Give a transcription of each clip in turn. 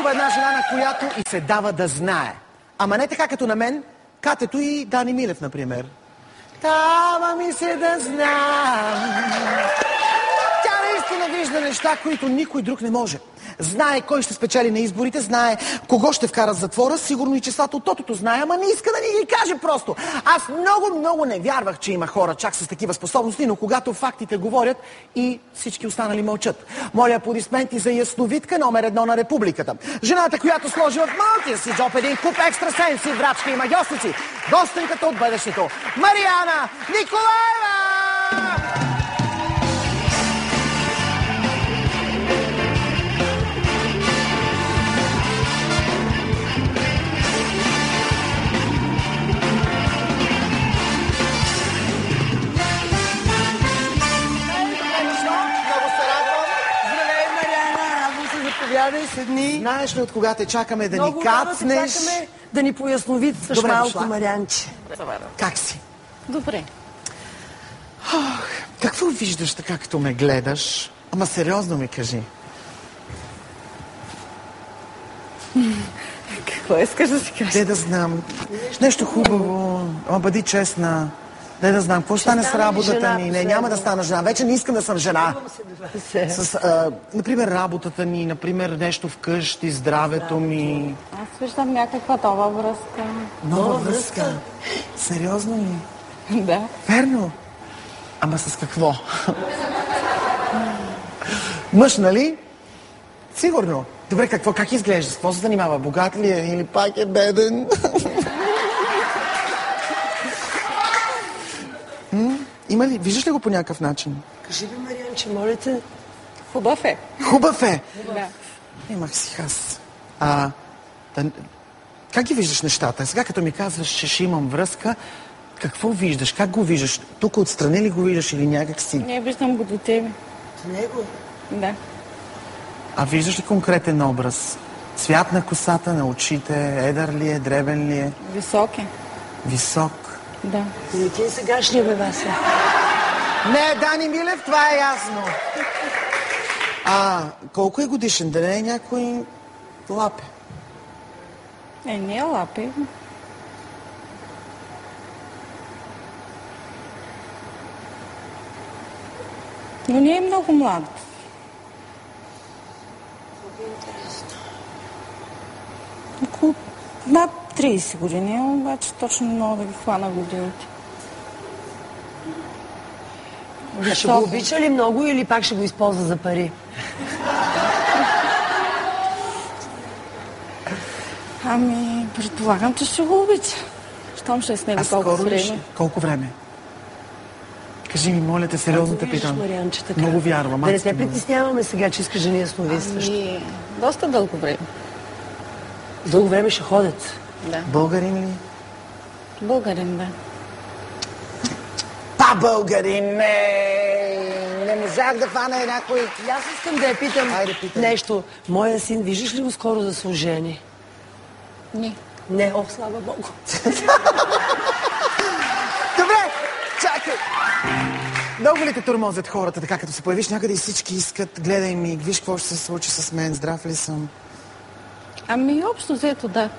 хубава една жена, на която и се дава да знае. Ама не така като на мен, Катето и Дани Милев, например. Дава ми се да знам. Тя наистина вижда неща, които никой друг не може. Знае кой ще спечели на изборите, знае кого ще вкара в затвора, сигурно и числата от тотото знае, ама не иска да ни ги каже просто. Аз много не вярвах, че има хора чак с такива способности, но когато фактите говорят и всички останали мълчат. Моля аплодисменти за ясновидка номер 1 на републиката. Жената, която сложи в малкия си джоб един куп екстрасенси, врачки и магьосници. Гостенката от бъдещето. Мариана Николаева! Заповядай, седни. Знаеш ли от кога те чакаме да много ни кацнеш? Много чакаме да ни поясновидстваш малко, Марианче. Как си? Добре. Какво виждаш така, като ме гледаш? Ама сериозно ми кажи. Какво искаш да си кажеш? Дай да знам. Нещо хубаво. Ама бъди честна. Дай да знам. Какво стане с работата ни? Не, няма да стана жена. Вече не искам да съм жена. Например, работата ни, например, нещо вкъщи, здравето ми. Аз виждам някаква нова връзка. Нова връзка? Сериозно ли? Да. Верно. Ама с какво? Мъж, нали? Сигурно. Добре, какво? Как изглежда? С какво се занимава? Богат ли е или пак е беден? Има ли? Виждаш ли го по някакъв начин? Кажи ми, Марианче, моля те. Хубав е. Хубав е! Да. Имах си аз. Как ги виждаш нещата? Сега като ми казваш, че ще имам връзка, какво виждаш? Как го виждаш? Тук отстрани ли го виждаш или някак си? Не, виждам го до тебе. Него? Да. А виждаш ли конкретен образ? Цвят на косата, на очите, едър ли е, дребен ли е? Висок е. Висок. Да. Не ти е сегашния, бе, Вася. Не, Дани Милев, това е ясно. Колко е годишен? Да не е някой лапе? Не е лапе. Но не е много млад. Около над 30 години, обаче точно много да ги хвана годините. Ще го обича ли много или пак ще го използва за пари? Предполагам, че ще го обича. Щом ще е с него толкова време. Колко време? Кажи ми, моля те, сериозно те питам. Много вярвам. Да не се притесняваме сега, че искаш да ни ясновидстваш. Доста дълго време. Дълго време ще ходят. Да. Българин ли? Българин, да. Българин, не можах да фана някой. И аз искам да я питам нещо. Моя син, виждаш ли го скоро да се ожени? Не. Не, слава Богу. Добре, чакай. Много ли те тормозят хората, така като се появиш някъде и всички искат, гледай ми, виж какво ще се случи с мен, здрав ли съм? Общо взето, да.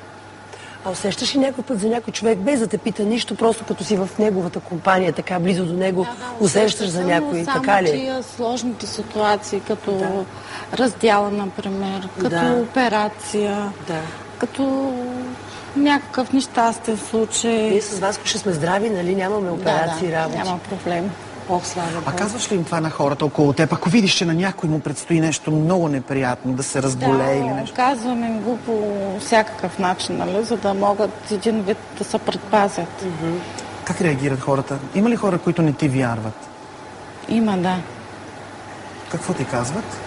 А усещаш ли някой път за някой човек, без да те пита нищо, просто като си в неговата компания, така близо до него, усещаш за някой, така ли? Само тия сложните ситуации, като раздяла, например, като операция, като някакъв нещастен случай. Ние с Васко ще сме здрави, нали? Нямаме операции, работи. Няма проблем. Слава Богу. А казваш ли им това на хората около теб? Ако видиш, че на някой му предстои нещо много неприятно, да се разболее или нещо? Казвам им го по всякакъв начин, нали? За да могат един вид да се предпазят. Как реагират хората? Има ли хора, които не ти вярват? Има, да. Какво ти казват?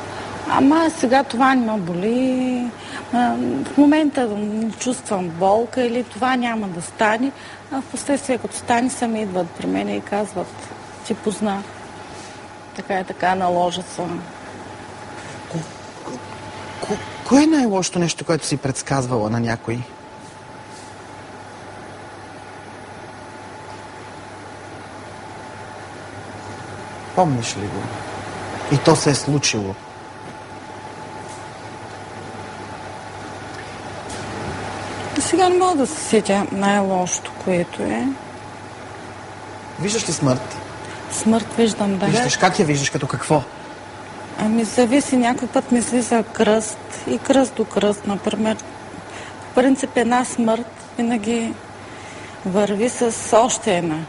Сега това не ме боли. В момента чувствам болка или това няма да стане. А в последствие, като стане, сами идват при мен и казват: ти позна. Така и така, наложа се. Кое е най-лошото нещо, което си предсказвала на някой? Помниш ли го? И то се е случило. Сега не мога да се сетя най-лошото, което е. Виждаш ли смърт? Смърт виждам, да. Виждаш, как я виждаш, като какво? Ами зависи, някой път ми слиза кръст и кръст до кръст, например. В принцип една смърт винаги върви с още една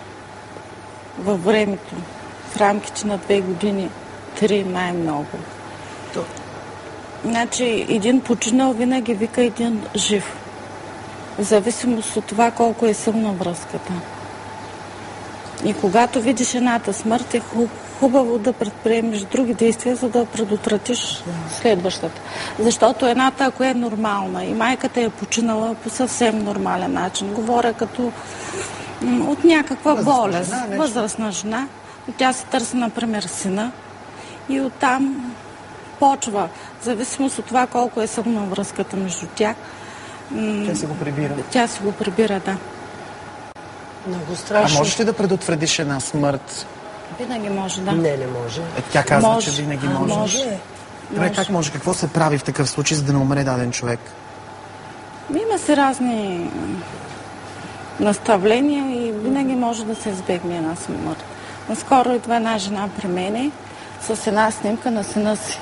във времето, в рамките на 2 години, 3 най-много. Значи един починал винаги вика един жив. В зависимост от това колко е силна връзката. И когато видиш едната смърт, е хубаво да предприемеш други действия, за да предотвратиш следващата. Защото едната, ако е нормална и майката е починала по съвсем нормален начин, говоря като от някаква болест, възрастна жена, тя се търси, например, сина и оттам почва, в зависимост от това колко е силна връзката между тях. Тя си го прибира. Тя си го прибира, да. Много страшно. А можеш ли да предотвратиш една смърт? Винаги може, да. Не може. Тя казва, Може. че винаги може. Може. Добре, как може? Какво се прави в такъв случай, за да не умре даден човек? Има си разни наставления и винаги може да се избегне една смърт. Наскоро идва една жена при мене с една снимка на сина си.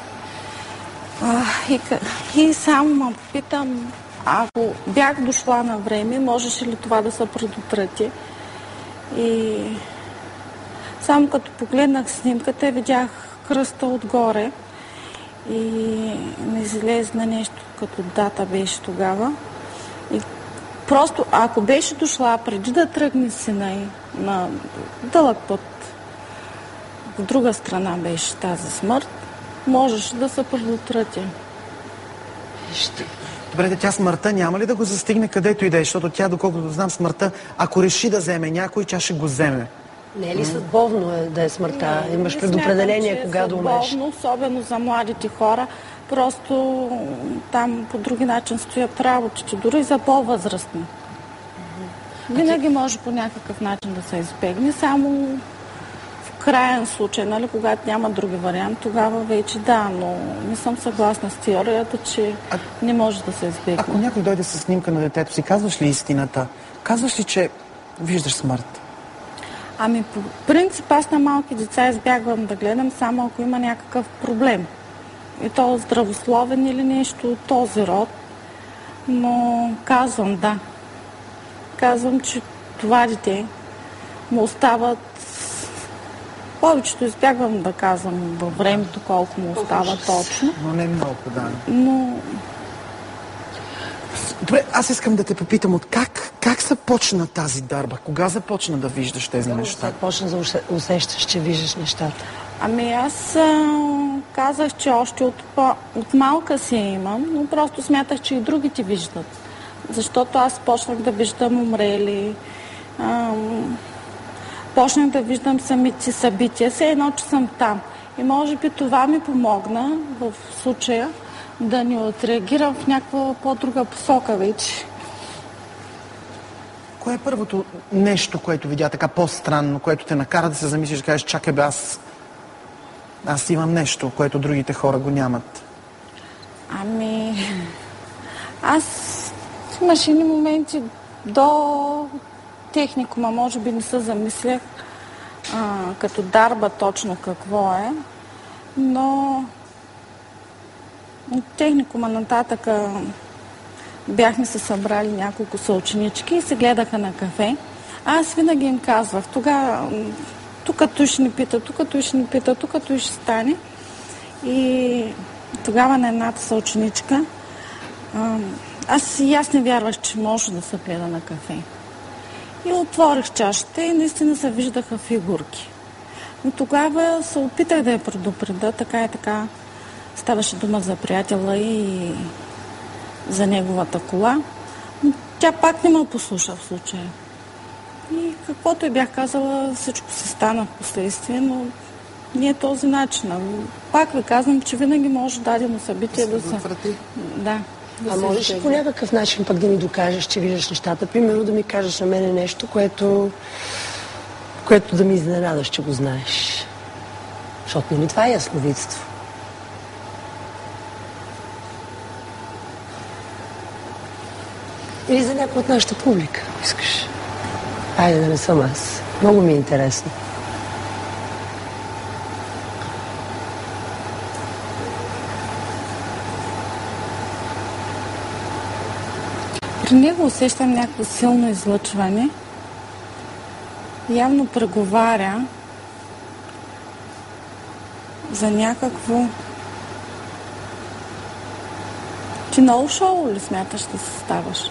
И само ме питам, ако бях дошла на време, можеше ли това да се предотврати? И само като погледнах снимката, видях кръста отгоре и не излезна нещо като дата беше тогава. И просто, ако беше дошла преди да тръгне сина й на дълъг път, в друга страна беше тази смърт, можеше да се предотврати. Добре, тя смъртта няма ли да го застигне където и да е? Защото тя, доколкото знам, смъртта, ако реши да вземе някой, тя ще го вземе. Не е ли съдбовно да е смъртта? Имаш предопределение кога да умреш? Съдбовно, особено за младите хора. Просто там по други начин стоят работите, дори за по-възрастни. Винаги може по някакъв начин да се избегне, само в краен случай, нали, когато няма други вариант, тогава вече да, но не съм съгласна с теорията, че не може да се избегне. Ако някой дойде с снимка на детето си, казваш ли истината? Казваш ли, че виждаш смърт? Ами по принцип аз на малки деца избягвам да гледам, само ако има някакъв проблем. И то здравословен или нещо от този род. Но казвам, да. Казвам, че това дете му остават... Повечето избягвам да казвам във времето колко му остава точно. Но не много, да. Но... Добре, аз искам да те попитам от как започна тази дарба? Кога започна да виждаш тези неща? Започна да усещаш, че виждаш нещата. Ами аз казах, че още от малка си имам, но просто смятах, че и другите виждат. Защото аз почнах да виждам умрели, почнах да виждам самите събития, все едно, че съм там. И може би това ми помогна в случая да не отреагирам в някаква по-друга посока вече. Кое е първото нещо, което видя така по-странно, което те накара да се замислиш и кажеш, чакай бе, аз имам нещо, което другите хора го нямат? Ами... Аз имаше едни моменти до техникума, може би не се замислях като дарба точно какво е, но от техникума нататък бяхме се събрали няколко съученички и се гледаха на кафе. Аз винаги им казвах, тогава тук той ще ни пита, тук той ще ни пита, тук той ще стане. И тогава на едната съученичка аз не вярвах, че може да се гледа на кафе. И отворих чашата и наистина се виждаха фигурки. Но тогава се опитах да я предупредя, така и така. Ставаше дума за приятела и за неговата кола. Но тя пак не ме послуша в случая. И каквото и бях казала, всичко се стана в последствие, но не е този начин. Пак ви казвам, че винаги може дадено събитие да се... Да. А можеш ли по някакъв начин пък да ми докажеш, че виждаш нещата? Примерно да ми кажеш на мене нещо, което да ми изненадаш, че го знаеш. Защото нали това е ясновидство. Или за някой от нашата публика, ако искаш. Айде да не съм аз. Много ми е интересно. При него усещам някакво силно излъчване. Явно преговаря за някакво... Ти много шоу ли смяташ да се ставаш?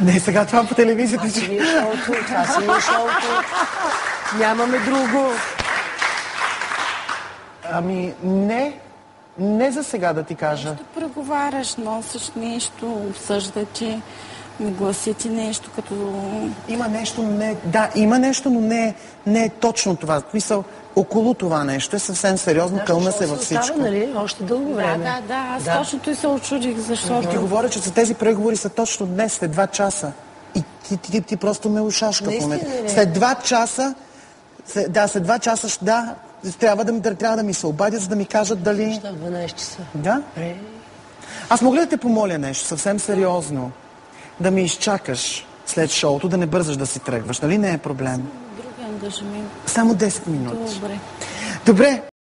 Не, сега това по телевизията. Това си ми е шоуто. Нямаме друго. Ами, не за сега да ти кажа. Нещо преговаряш, носиш нещо, обсъждате, гласите нещо като... Има нещо, но не... Да, има нещо, но не е точно това. В смисъл, около това нещо е съвсем сериозно, кълна се във всичко. Остава, нали? Още дълго време. Да, аз точно той се очудих, защото... Ти говоря, че тези преговори са точно днес, след 2 часа. И ти просто ме ушашка в момента. След 2 часа, след 2 часа, трябва да ми се обадят, за да ми кажат дали... 12 часа. Да? Аз мога ли да те помоля нещо, съвсем сериозно? Да ми изчакаш след шоуто, да не бързаш да си тръгваш, нали не е проблем? Други ангажимент. Само 10 минути. Добре. Добре.